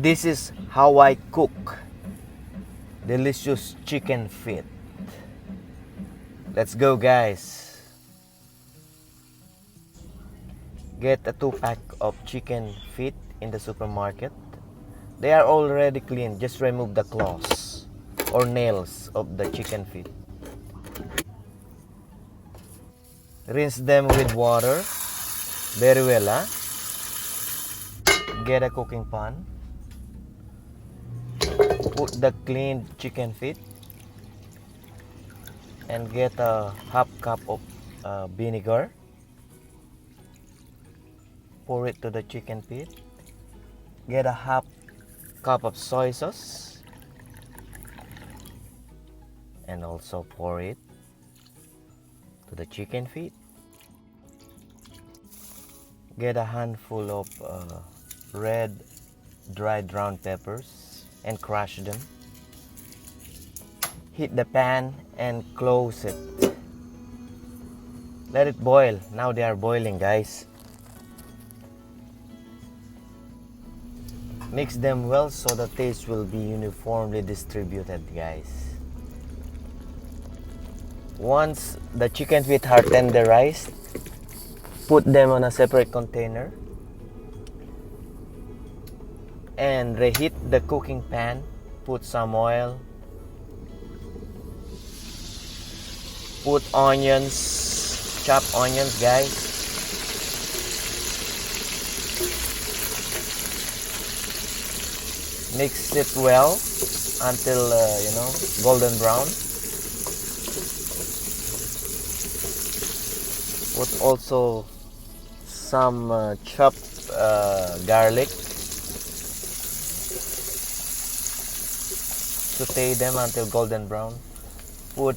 This is how I cook delicious chicken feet. Let's go, guys. Get a 2-pack of chicken feet in the supermarket. They are already clean. Just remove the claws or nails of the chicken feet. Rinse them with water very well. Get a cooking pan. Put the cleaned chicken feet and get a half cup of vinegar. Pour it to the chicken feet. Get a half cup of soy sauce and also pour it to the chicken feet. Get a handful of red dried ground peppers and crush them. Heat the pan and close it. Let it boil. Now they are boiling, guys. Mix them well so the taste will be uniformly distributed, guys. Once the chicken feet are tenderized, put them on a separate container and reheat the cooking pan. Put some oil. Put onions, chopped onions, guys. Mix it well until golden brown. Put also some chopped garlic. Saute them until golden brown. Put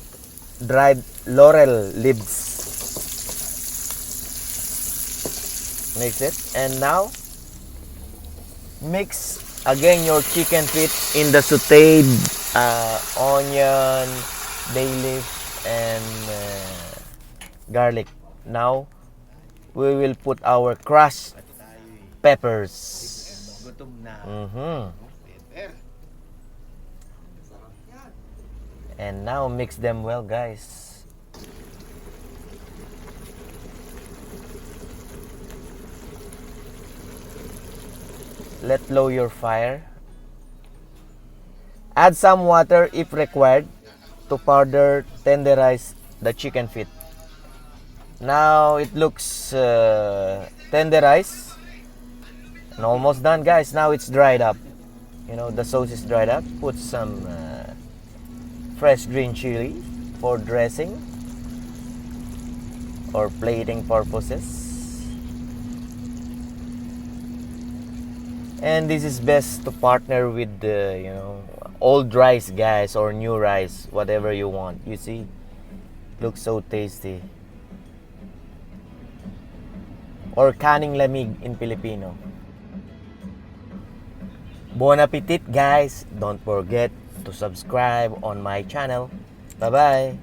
dried laurel leaves. Mix it, and now mix again your chicken feet in the sauteed onion, bay leaf, and garlic. Now we will put our crushed peppers. And now mix them well, guys. Let low your fire. Add some water if required to further tenderize the chicken feet. Now it looks tenderized and almost done, guys. Now it's dried up. The sauce is dried up. Put some fresh green chilli for dressing or plating purposes. And this is best to partner with old rice, guys, or new rice, whatever you want. You see, looks so tasty. Or kaning lamig in Filipino. Bon appetit, guys. Don't forget to subscribe on my channel. Bye-bye.